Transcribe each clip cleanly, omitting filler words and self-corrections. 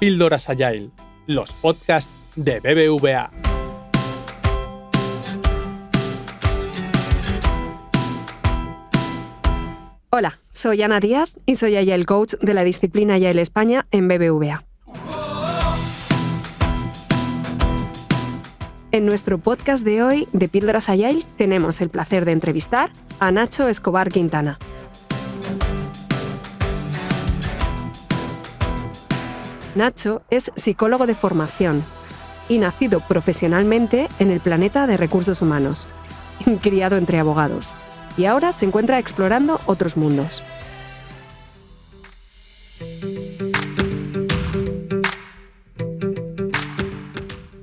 Píldoras Agile, los podcasts de BBVA. Hola, soy Ana Díaz y soy Agile Coach de la disciplina Agile España en BBVA. En nuestro podcast de hoy, de Píldoras Agile, tenemos el placer de entrevistar a Nacho Escobar Quintana. Nacho es psicólogo de formación y nacido profesionalmente en el planeta de recursos humanos, criado entre abogados, y ahora se encuentra explorando otros mundos.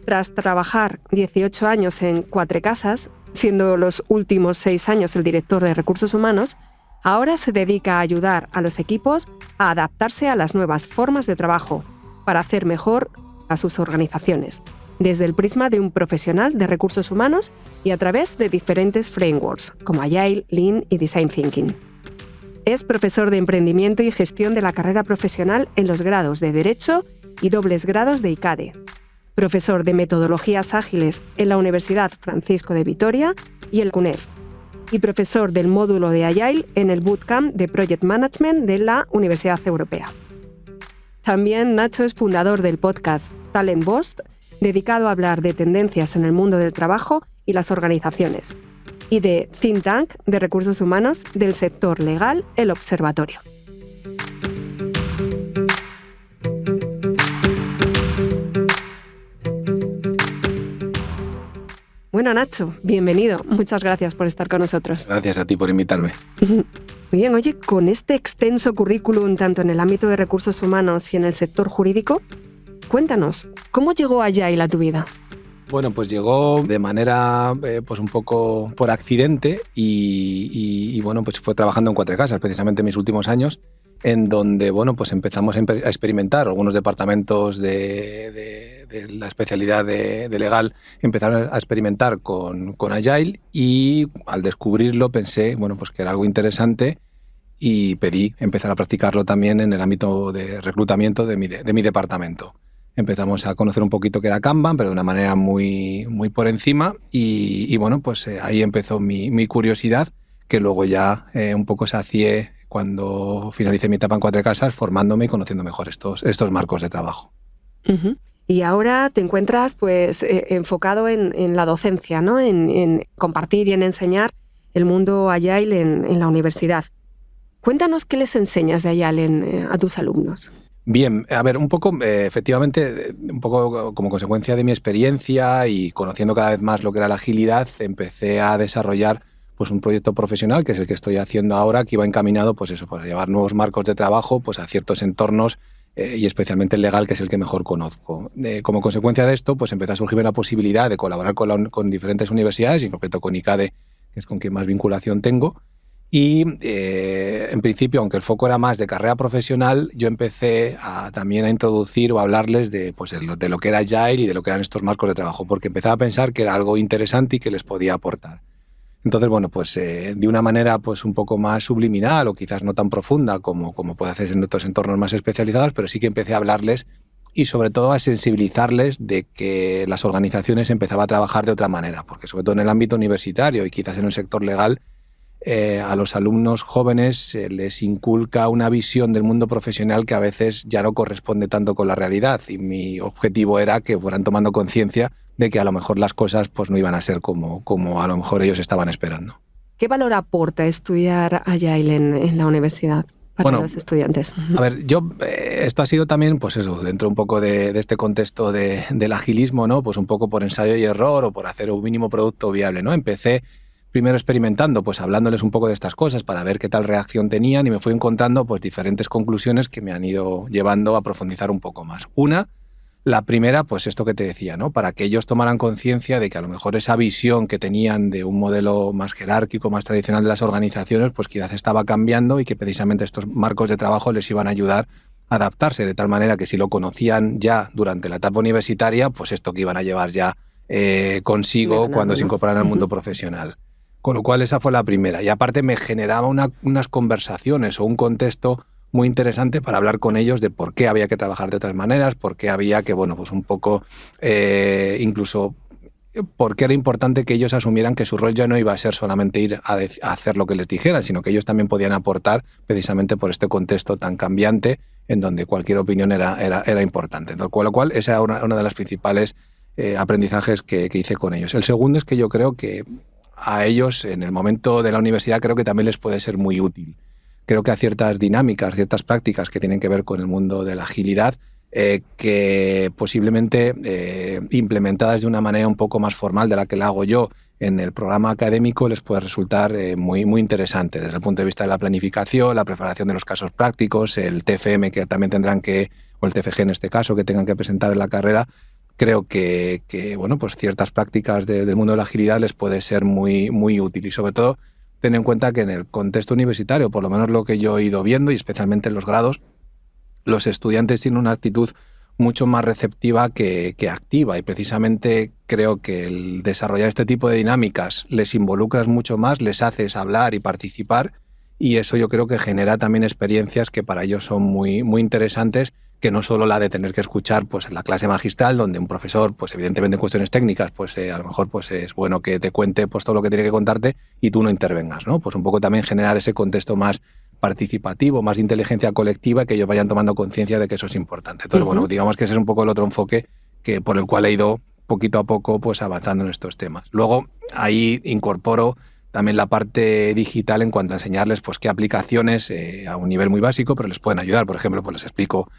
Tras trabajar 18 años en Cuatrecasas, siendo los últimos 6 años el director de recursos humanos, ahora se dedica a ayudar a los equipos a adaptarse a las nuevas formas de trabajo para hacer mejor a sus organizaciones, desde el prisma de un profesional de recursos humanos y a través de diferentes frameworks como Agile, Lean y Design Thinking. Es profesor de emprendimiento y gestión de la carrera profesional en los grados de Derecho y dobles grados de ICADE. Profesor de metodologías ágiles en la Universidad Francisco de Vitoria y el CUNEF. Y profesor del módulo de Agile en el Bootcamp de Project Management de la Universidad Europea. También Nacho es fundador del podcast Talent Boost, dedicado a hablar de tendencias en el mundo del trabajo y las organizaciones, y de Think Tank de recursos humanos del sector legal El Observatorio. Bueno, Nacho, bienvenido. Muchas gracias por estar con nosotros. Gracias a ti por invitarme. Muy bien, oye, con este extenso currículum, tanto en el ámbito de recursos humanos y en el sector jurídico, cuéntanos, ¿cómo llegó Agile a tu vida? Bueno, pues llegó de manera pues un poco por accidente y bueno, pues fue trabajando en Cuatrecasas, precisamente en mis últimos años, en donde bueno, pues empezamos a experimentar. Algunos departamentos de la especialidad de legal empezaron a experimentar con Agile y al descubrirlo pensé, bueno, pues que era algo interesante y pedí empezar a practicarlo también en el ámbito de reclutamiento de mi departamento. Empezamos a conocer un poquito qué era Kanban, pero de una manera muy por encima y bueno, pues ahí empezó mi curiosidad, que luego ya un poco sacié cuando finalicé mi etapa en Cuatrecasas, formándome y conociendo mejor estos marcos de trabajo. Uh-huh. Y ahora te encuentras pues enfocado en la docencia, ¿no? En compartir y en enseñar el mundo Agile en la universidad. Cuéntanos qué les enseñas de Agile a tus alumnos. Bien, a ver, un poco, efectivamente, un poco como consecuencia de mi experiencia y conociendo cada vez más lo que era la agilidad, empecé a desarrollar pues un proyecto profesional, que es el que estoy haciendo ahora, que iba encaminado pues eso, pues a llevar nuevos marcos de trabajo pues a ciertos entornos y especialmente el legal, que es el que mejor conozco. Como consecuencia de esto, pues empezó a surgir la posibilidad de colaborar con diferentes universidades, y en concreto con ICADE, que es con quien más vinculación tengo. Y en principio, aunque el foco era más de carrera profesional, yo empecé también a introducir o a hablarles de lo que era Agile y de lo que eran estos marcos de trabajo, porque empezaba a pensar que era algo interesante y que les podía aportar. Entonces, bueno, pues de una manera pues un poco más subliminal o quizás no tan profunda como puede hacerse en otros entornos más especializados, pero sí que empecé a hablarles y sobre todo a sensibilizarles de que las organizaciones empezaban a trabajar de otra manera, porque sobre todo en el ámbito universitario y quizás en el sector legal, a los alumnos jóvenes les inculca una visión del mundo profesional que a veces ya no corresponde tanto con la realidad, y mi objetivo era que fueran tomando conciencia de que a lo mejor las cosas pues no iban a ser como a lo mejor ellos estaban esperando. ¿Qué valor aporta estudiar Agile en la universidad para los estudiantes? A ver, esto ha sido también, pues eso, dentro un poco de este contexto del agilismo, ¿no? Pues un poco por ensayo y error o por hacer un mínimo producto viable, ¿no? Empecé primero experimentando, pues hablándoles un poco de estas cosas para ver qué tal reacción tenían, y me fui encontrando pues diferentes conclusiones que me han ido llevando a profundizar un poco más. La primera, pues esto que te decía, ¿no? Para que ellos tomaran conciencia de que a lo mejor esa visión que tenían de un modelo más jerárquico, más tradicional de las organizaciones, pues quizás estaba cambiando y que precisamente estos marcos de trabajo les iban a ayudar a adaptarse, de tal manera que si lo conocían ya durante la etapa universitaria, pues esto que iban a llevar ya consigo cuando se incorporaran al mundo profesional. Con lo cual esa fue la primera. Y aparte me generaba unas conversaciones o un contexto muy interesante para hablar con ellos de por qué había que trabajar de otras maneras, por qué había que, bueno, pues un poco incluso por qué era importante que ellos asumieran que su rol ya no iba a ser solamente ir a hacer lo que les dijeran, sino que ellos también podían aportar precisamente por este contexto tan cambiante en donde cualquier opinión era importante. Con lo cual, esa era una de las principales aprendizajes que hice con ellos. El segundo es que yo creo que a ellos, en el momento de la universidad, creo que también les puede ser muy útil. Creo que a ciertas dinámicas, ciertas prácticas que tienen que ver con el mundo de la agilidad, que posiblemente implementadas de una manera un poco más formal de la que la hago yo en el programa académico, les puede resultar muy, muy interesante desde el punto de vista de la planificación, la preparación de los casos prácticos, el TFM que también tendrán que, o el TFG en este caso, que tengan que presentar en la carrera. Creo que bueno, pues ciertas prácticas del mundo de la agilidad les puede ser muy, muy útil y sobre todo ten en cuenta que en el contexto universitario, por lo menos lo que yo he ido viendo y especialmente en los grados, los estudiantes tienen una actitud mucho más receptiva que activa y precisamente creo que el desarrollar este tipo de dinámicas les involucras mucho más, les haces hablar y participar y eso yo creo que genera también experiencias que para ellos son muy, muy interesantes, que no solo la de tener que escuchar pues en la clase magistral donde un profesor pues evidentemente en cuestiones técnicas pues a lo mejor pues es bueno que te cuente pues todo lo que tiene que contarte y tú no intervengas, ¿no? Pues un poco también generar ese contexto más participativo, más de inteligencia colectiva, que ellos vayan tomando conciencia de que eso es importante. Entonces, bueno, digamos que ese es un poco el otro enfoque que por el cual he ido poquito a poco pues avanzando en estos temas. Luego ahí incorporo también la parte digital en cuanto a enseñarles pues qué aplicaciones a un nivel muy básico, pero les pueden ayudar. Por ejemplo, pues les explico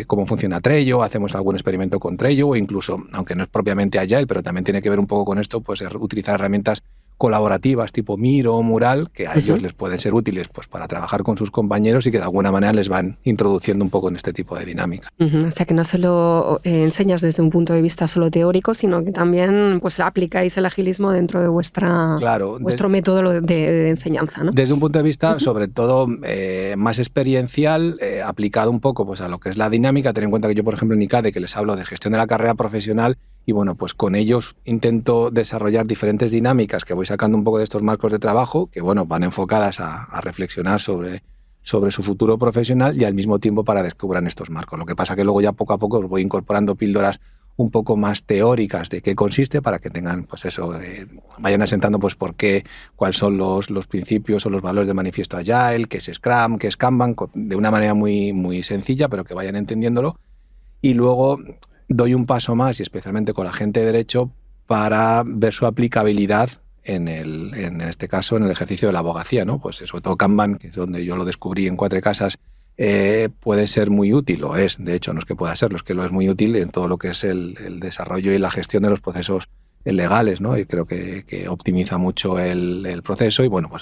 cómo funciona Trello, hacemos algún experimento con Trello o incluso, aunque no es propiamente Agile, pero también tiene que ver un poco con esto, pues utilizar herramientas colaborativas tipo Miro o Mural, que a ellos les pueden ser útiles pues para trabajar con sus compañeros y que de alguna manera les van introduciendo un poco en este tipo de dinámica. O sea que no solo enseñas desde un punto de vista solo teórico, sino que también pues aplicáis el agilismo dentro de vuestro método de enseñanza, ¿no? Desde un punto de vista, sobre todo, más experiencial, aplicado un poco pues a lo que es la dinámica. Ten en cuenta que yo, por ejemplo, en ICADE, que les hablo de gestión de la carrera profesional, y bueno, pues con ellos intento desarrollar diferentes dinámicas que voy sacando un poco de estos marcos de trabajo, que bueno, van enfocadas a reflexionar sobre su futuro profesional y al mismo tiempo para descubrir estos marcos. Lo que pasa que luego ya poco a poco os voy incorporando píldoras un poco más teóricas de qué consiste para que tengan, pues eso, vayan asentando pues por qué, cuáles son los principios o los valores del manifiesto Agile, qué es Scrum, qué es Kanban, de una manera muy, muy sencilla, pero que vayan entendiéndolo. Y luego doy un paso más, y especialmente con la gente de derecho, para ver su aplicabilidad en este caso, en el ejercicio de la abogacía, ¿no? Pues sobre todo Kanban, que es donde yo lo descubrí en Cuatro Casas, puede ser muy útil, o es, de hecho, no es que pueda serlo, es que lo es muy útil en todo lo que es el desarrollo y la gestión de los procesos legales, ¿no? Y creo que optimiza mucho el proceso y bueno, pues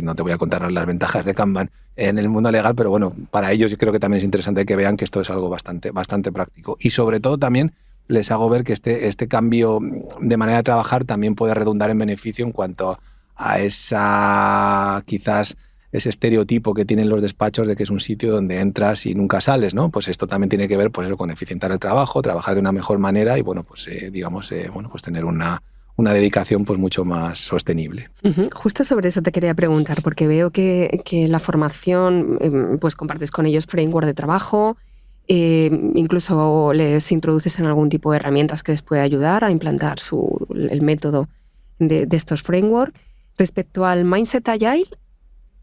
no te voy a contar las ventajas de Kanban en el mundo legal, pero bueno, para ellos yo creo que también es interesante que vean que esto es algo bastante práctico. Y sobre todo también les hago ver que este cambio de manera de trabajar también puede redundar en beneficio en cuanto a ese estereotipo que tienen los despachos de que es un sitio donde entras y nunca sales, ¿no? Pues esto también tiene que ver pues eso, con eficientar el trabajo, trabajar de una mejor manera y bueno, pues pues tener una dedicación pues mucho más sostenible. Justo sobre eso te quería preguntar, porque veo que la formación, pues compartes con ellos framework de trabajo, incluso les introduces en algún tipo de herramientas que les puede ayudar a implantar el método de estos frameworks. Respecto al Mindset Agile,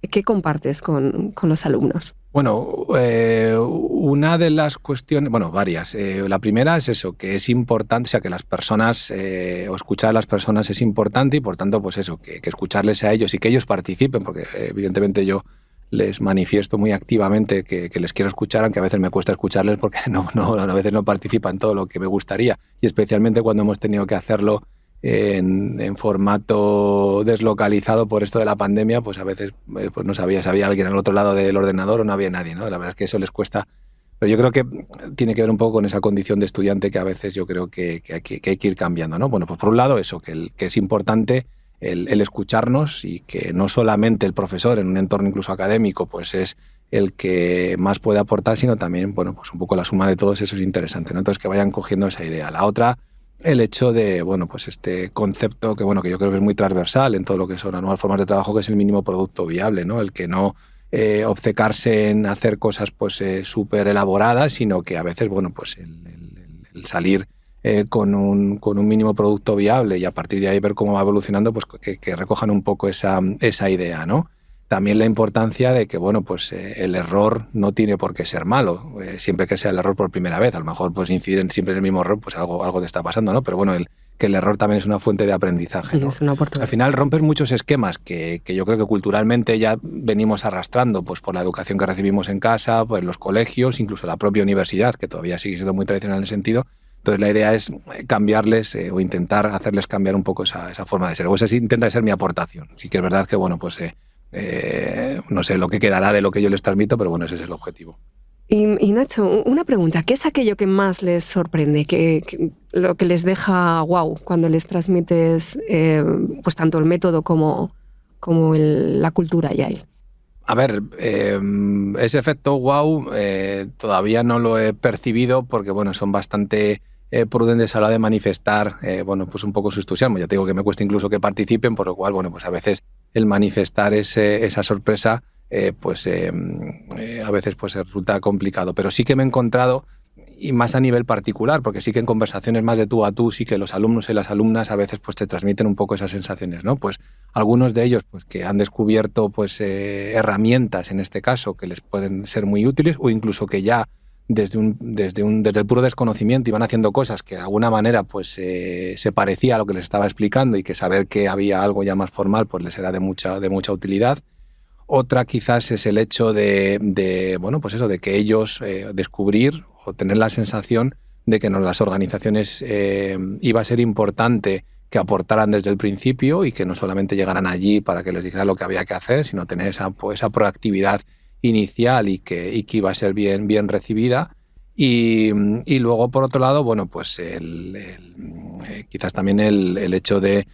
¿qué compartes con los alumnos? Bueno, una de las cuestiones, bueno, varias. La primera es eso, que es importante, o sea, que las personas, o escuchar a las personas es importante y por tanto, pues eso, que escucharles a ellos y que ellos participen, porque evidentemente yo les manifiesto muy activamente que les quiero escuchar, aunque a veces me cuesta escucharles porque a veces no participan todo lo que me gustaría y especialmente cuando hemos tenido que hacerlo en formato deslocalizado por esto de la pandemia, pues a veces pues no sabía si había alguien al otro lado del ordenador o no había nadie, ¿no? La verdad es que eso les cuesta. Pero yo creo que tiene que ver un poco con esa condición de estudiante que a veces yo creo que hay que ir cambiando, ¿no? Bueno, pues por un lado eso, que es importante el escucharnos y que no solamente el profesor en un entorno incluso académico pues es el que más puede aportar, sino también, bueno, pues un poco la suma de todos, eso es interesante, ¿no? Entonces que vayan cogiendo esa idea. La otra, el hecho de, bueno, pues este concepto que yo creo que es muy transversal en todo lo que son las nuevas formas de trabajo, que es el mínimo producto viable, ¿no? El que no obcecarse en hacer cosas pues súper elaboradas, sino que a veces, bueno, pues el salir con un mínimo producto viable y a partir de ahí ver cómo va evolucionando, pues que recojan un poco esa idea, ¿no? También la importancia de que, bueno, pues el error no tiene por qué ser malo, siempre que sea el error por primera vez. A lo mejor pues incidir siempre en el mismo error, pues algo te está pasando, ¿no? Pero bueno, que el error también es una fuente de aprendizaje, ¿no? Es una oportunidad. Al final romper muchos esquemas que yo creo que culturalmente ya venimos arrastrando, pues por la educación que recibimos en casa, pues los colegios, incluso la propia universidad, que todavía sigue siendo muy tradicional en el sentido. Entonces la idea es cambiarles o intentar hacerles cambiar un poco esa forma de ser. O esa intenta ser mi aportación. Sí que es verdad que, bueno, pues no sé lo que quedará de lo que yo les transmito, pero bueno, ese es el objetivo. Y Nacho, una pregunta. ¿Qué es aquello que más les sorprende? Lo que les deja wow cuando les transmites pues tanto el método como la cultura Agile? A ver, ese efecto wow todavía no lo he percibido porque, bueno, son bastante prudentes a la hora de manifestar, bueno, pues un poco su entusiasmo. Ya te digo que me cuesta incluso que participen, por lo cual, bueno, pues a veces el manifestar esa sorpresa, a veces pues resulta complicado. Pero sí que me he encontrado, y más a nivel particular, porque sí que en conversaciones más de tú a tú, sí que los alumnos y las alumnas a veces pues te transmiten un poco esas sensaciones, ¿no? Pues algunos de ellos pues que han descubierto pues herramientas en este caso que les pueden ser muy útiles o incluso que ya desde el puro desconocimiento iban haciendo cosas que de alguna manera pues se parecía a lo que les estaba explicando y que saber que había algo ya más formal pues les era de mucha utilidad. Otra quizás es el hecho de bueno, pues eso, de que ellos descubrir o tener la sensación de que en las organizaciones iba a ser importante que aportaran desde el principio y que no solamente llegaran allí para que les dijeran lo que había que hacer, sino tener esa proactividad inicial y que iba a ser bien recibida. Y luego, por otro lado, bueno, pues quizás también el hecho de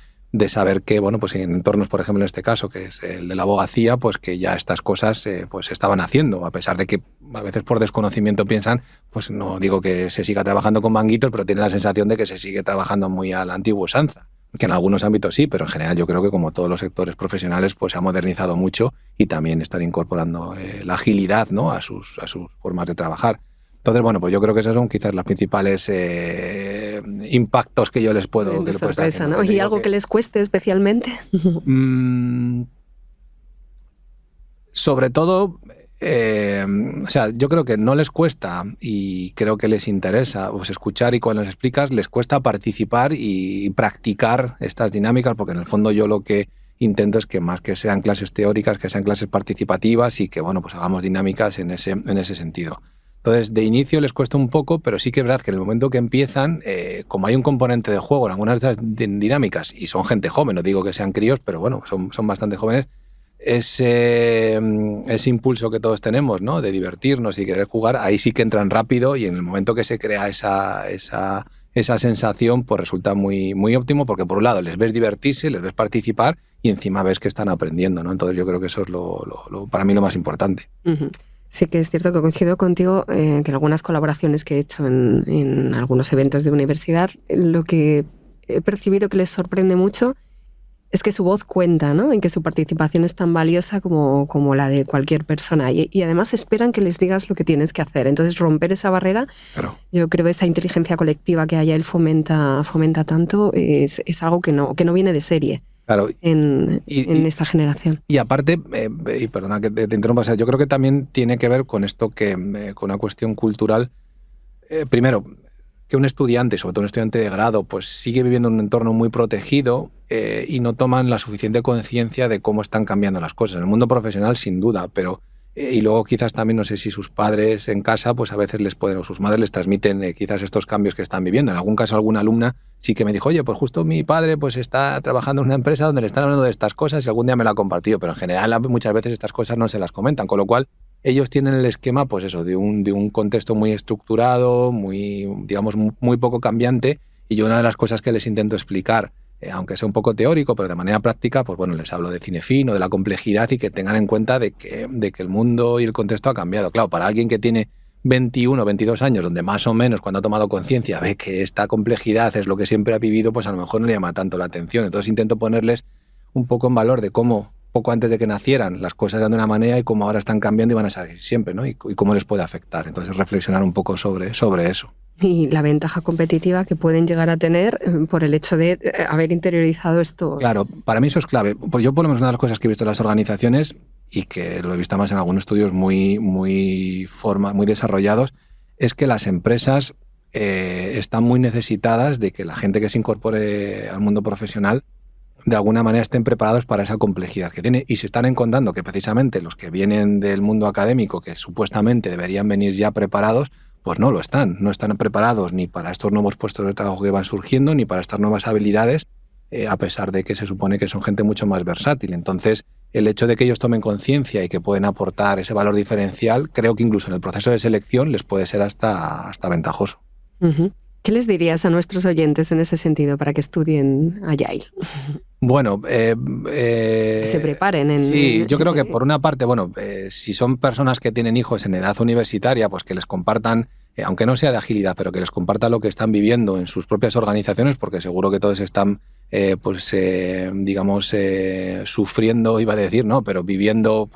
saber que, bueno, pues en entornos, por ejemplo, en este caso, que es el de la abogacía, pues que ya estas cosas pues se estaban haciendo, a pesar de que a veces por desconocimiento piensan, pues no digo que se siga trabajando con manguitos, pero tienen la sensación de que se sigue trabajando muy a la antigua usanza. Que en algunos ámbitos sí, pero en general yo creo que como todos los sectores profesionales pues se ha modernizado mucho y también están incorporando la agilidad, ¿no? a sus formas de trabajar. Entonces, bueno, pues yo creo que esos son quizás los principales impactos que yo les puedo de sorpresa, ¿no? ¿Y algo que les cueste especialmente? Sobre todo, o sea, yo creo que no les cuesta y creo que les interesa pues escuchar y cuando les explicas les cuesta participar y practicar estas dinámicas porque en el fondo yo lo que intento es que más que sean clases teóricas, que sean clases participativas y que, bueno, pues hagamos dinámicas en ese sentido. Entonces, de inicio les cuesta un poco, pero sí que es verdad que en el momento que empiezan, como hay un componente de juego en algunas de estas dinámicas, y son gente joven, no digo que sean críos, pero bueno, son bastante jóvenes, ese impulso que todos tenemos, ¿no? De divertirnos y querer jugar, ahí sí que entran rápido y en el momento que se crea esa sensación, pues resulta muy óptimo porque por un lado les ves divertirse, les ves participar y encima ves que están aprendiendo, ¿no? Entonces yo creo que eso es para mí lo más importante. Uh-huh. Sí que es cierto que coincido contigo que en algunas colaboraciones que he hecho en algunos eventos de universidad, lo que he percibido que les sorprende mucho es que su voz cuenta, ¿no? Y que su participación es tan valiosa como la de cualquier persona. Y además esperan que les digas lo que tienes que hacer. Entonces, romper esa barrera, claro. Yo creo que esa inteligencia colectiva que Agile fomenta tanto es algo que no viene de serie. Claro, en esta generación. Y aparte, y perdona que te interrumpa, o sea, yo creo que también tiene que ver con esto con una cuestión cultural. Primero, que un estudiante, sobre todo un estudiante de grado, pues sigue viviendo en un entorno muy protegido y no toman la suficiente conciencia de cómo están cambiando las cosas. En el mundo profesional, sin duda, pero y luego quizás también, no sé si sus padres en casa, pues a veces les pueden, o sus madres les transmiten quizás estos cambios que están viviendo. En algún caso, alguna alumna sí que me dijo, oye, pues justo mi padre pues está trabajando en una empresa donde le están hablando de estas cosas y algún día me lo ha compartido, pero en general muchas veces estas cosas no se las comentan, con lo cual ellos tienen el esquema, pues eso, de un contexto muy estructurado, digamos, muy poco cambiante, y yo una de las cosas que les intento explicar, aunque sea un poco teórico, pero de manera práctica, pues bueno, les hablo de cinefin o de la complejidad y que tengan en cuenta de que el mundo y el contexto ha cambiado. Claro, para alguien que tiene 21 o 22 años, donde más o menos cuando ha tomado conciencia ve que esta complejidad es lo que siempre ha vivido, pues a lo mejor no le llama tanto la atención. Entonces intento ponerles un poco en valor de cómo poco antes de que nacieran las cosas eran de una manera y cómo ahora están cambiando y van a seguir siempre, ¿no? Y cómo les puede afectar. Entonces reflexionar un poco sobre eso. Y la ventaja competitiva que pueden llegar a tener por el hecho de haber interiorizado esto. Claro, para mí eso es clave. Pues yo por lo menos una de las cosas que he visto en las organizaciones y que lo he visto más en algunos estudios muy desarrollados es que las empresas están muy necesitadas de que la gente que se incorpore al mundo profesional de alguna manera estén preparados para esa complejidad que tiene y se están encontrando que precisamente los que vienen del mundo académico, que supuestamente deberían venir ya preparados, pues no están preparados ni para estos nuevos puestos de trabajo que van surgiendo, ni para estas nuevas habilidades, a pesar de que se supone que son gente mucho más versátil. Entonces, el hecho de que ellos tomen conciencia y que pueden aportar ese valor diferencial, creo que incluso en el proceso de selección les puede ser hasta ventajoso. Uh-huh. ¿Qué les dirías a nuestros oyentes en ese sentido para que estudien Agile? Bueno, se preparen. Sí, yo creo que por una parte, si son personas que tienen hijos en edad universitaria, pues que les compartan, aunque no sea de agilidad, pero que les compartan lo que están viviendo en sus propias organizaciones, porque seguro que todos están, sufriendo, iba a decir, ¿no? Pero viviendo,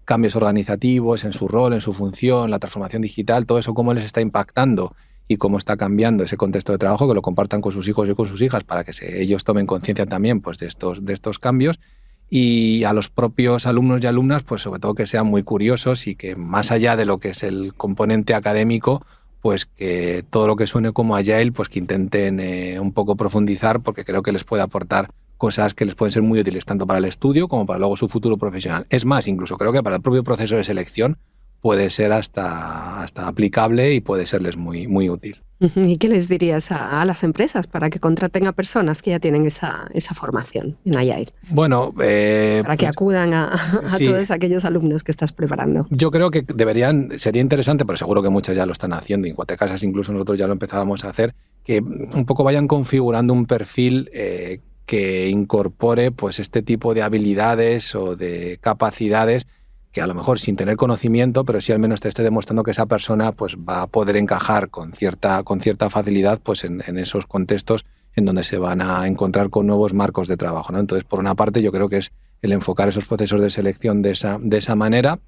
cambios organizativos en su rol, en su función, la transformación digital, todo eso cómo les está impactando y cómo está cambiando ese contexto de trabajo, que lo compartan con sus hijos y con sus hijas para que ellos tomen conciencia también pues, de estos cambios. Y a los propios alumnos y alumnas, pues sobre todo que sean muy curiosos y que más allá de lo que es el componente académico, pues que todo lo que suene como Agile, pues que intenten un poco profundizar, porque creo que les puede aportar cosas que les pueden ser muy útiles tanto para el estudio como para luego su futuro profesional. Es más, incluso creo que para el propio proceso de selección puede ser hasta aplicable y puede serles muy, muy útil. ¿Y qué les dirías a las empresas para que contraten a personas que ya tienen esa formación en Agile? Bueno, para que acudan a sí, todos aquellos alumnos que estás preparando. Yo creo que sería interesante, pero seguro que muchos ya lo están haciendo, y en Cuatrecasas incluso nosotros ya lo empezábamos a hacer, que un poco vayan configurando un perfil que incorpore pues este tipo de habilidades o de capacidades que a lo mejor sin tener conocimiento, pero sí al menos te esté demostrando que esa persona pues va a poder encajar con cierta facilidad pues en esos contextos en donde se van a encontrar con nuevos marcos de trabajo, ¿no? Entonces, por una parte, yo creo que es el enfocar esos procesos de selección de esa manera,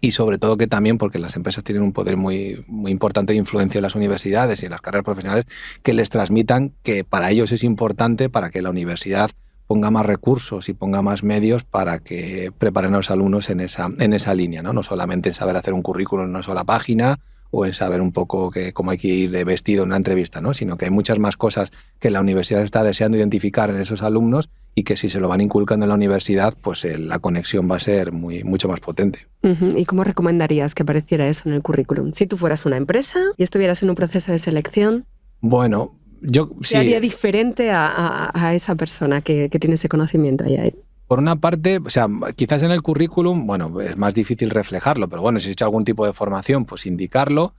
y sobre todo que también, porque las empresas tienen un poder muy, muy importante de influencia en las universidades y en las carreras profesionales, que les transmitan que para ellos es importante para que la universidad ponga más recursos y ponga más medios para que preparen a los alumnos en esa línea, ¿no? No solamente en saber hacer un currículum en una sola página o en saber un poco cómo hay que ir de vestido en una entrevista, ¿no? Sino que hay muchas más cosas que la universidad está deseando identificar en esos alumnos y que si se lo van inculcando en la universidad, pues la conexión va a ser mucho más potente. Uh-huh. ¿Y cómo recomendarías que apareciera eso en el currículum? Si tú fueras una empresa y estuvieras en un proceso de selección... Bueno... ¿Qué haría diferente a esa persona que tiene ese conocimiento ahí? Por una parte, o sea, quizás en el currículum, bueno, es más difícil reflejarlo, pero bueno, si he hecho algún tipo de formación, pues indicarlo.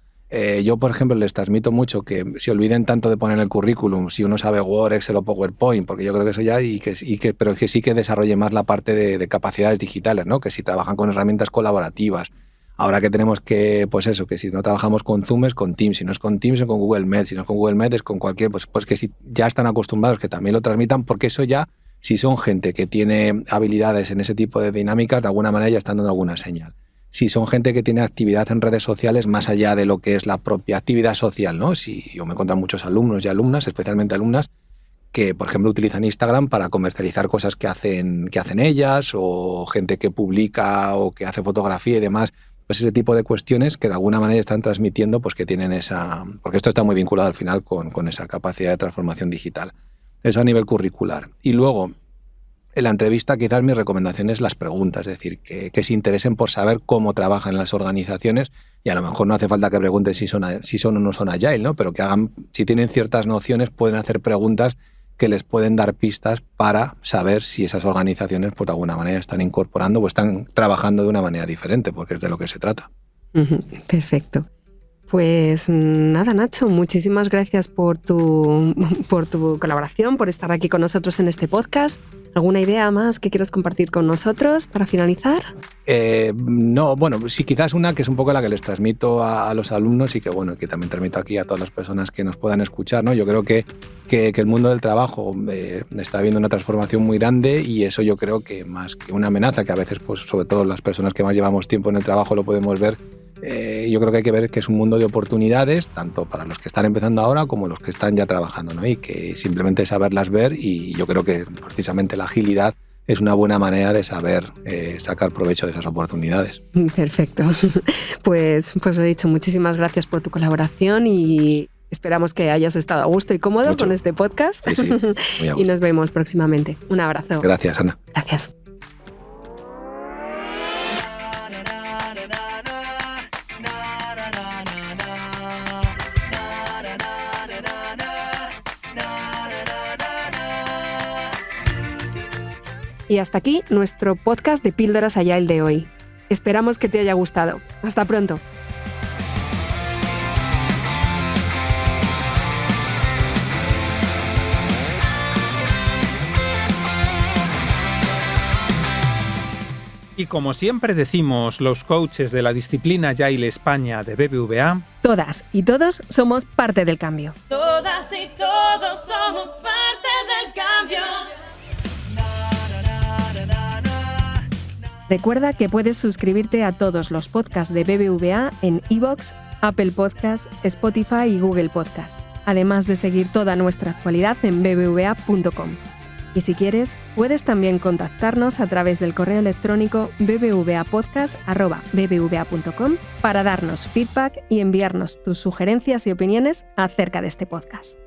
Yo, por ejemplo, les transmito mucho que se olviden tanto de poner en el currículum si uno sabe Word, Excel o PowerPoint, porque yo creo que eso ya, pero que sí que desarrolle más la parte de capacidades digitales, ¿no? Que si trabajan con herramientas colaborativas. Ahora que tenemos que, pues eso, que si no trabajamos con Zoom es con Teams, si no es con Teams es con Google Meet, si no es con Google Meet es con cualquier, pues que si ya están acostumbrados que también lo transmitan, porque eso ya, si son gente que tiene habilidades en ese tipo de dinámicas, de alguna manera ya están dando alguna señal. Si son gente que tiene actividad en redes sociales, más allá de lo que es la propia actividad social, ¿no? Si yo me encuentro muchos alumnos y alumnas, especialmente alumnas, que, por ejemplo, utilizan Instagram para comercializar cosas que hacen ellas, o gente que publica o que hace fotografía y demás, pues ese tipo de cuestiones que de alguna manera están transmitiendo, pues que tienen porque esto está muy vinculado al final con esa capacidad de transformación digital. Eso a nivel curricular. Y luego, en la entrevista quizás mi recomendación es las preguntas, es decir, que se interesen por saber cómo trabajan las organizaciones, y a lo mejor no hace falta que pregunten si son o no son Agile, ¿no? Pero que hagan, si tienen ciertas nociones, pueden hacer preguntas que les pueden dar pistas para saber si esas organizaciones, pues de alguna manera, están incorporando o están trabajando de una manera diferente, porque es de lo que se trata. Uh-huh. Perfecto. Pues nada, Nacho, muchísimas gracias por tu colaboración, por estar aquí con nosotros en este podcast. ¿Alguna idea más que quieras compartir con nosotros para finalizar? No, bueno, sí, quizás una que es un poco la que les transmito a los alumnos y que, bueno, que también transmito aquí a todas las personas que nos puedan escuchar, ¿no? Yo creo que el mundo del trabajo está viviendo una transformación muy grande y eso yo creo que más que una amenaza, que a veces, pues, sobre todo las personas que más llevamos tiempo en el trabajo lo podemos ver, yo creo que hay que ver que es un mundo de oportunidades, tanto para los que están empezando ahora como los que están ya trabajando, ¿no? Y que simplemente saberlas ver, y yo creo que precisamente la agilidad es una buena manera de saber sacar provecho de esas oportunidades. Perfecto. Pues lo he dicho, muchísimas gracias por tu colaboración y esperamos que hayas estado a gusto y cómodo con este podcast. Sí, muy a gusto. Y nos vemos próximamente. Un abrazo. Gracias, Ana. Gracias. Y hasta aquí nuestro podcast de Píldoras Agile de hoy. Esperamos que te haya gustado. Hasta pronto. Y como siempre decimos los coaches de la disciplina Agile España de BBVA, todas y todos somos parte del cambio. Todas y todos somos parte del cambio. Recuerda que puedes suscribirte a todos los podcasts de BBVA en iVoox, Apple Podcasts, Spotify y Google Podcasts, además de seguir toda nuestra actualidad en bbva.com. Y si quieres, puedes también contactarnos a través del correo electrónico bbvapodcast@bbva.com para darnos feedback y enviarnos tus sugerencias y opiniones acerca de este podcast.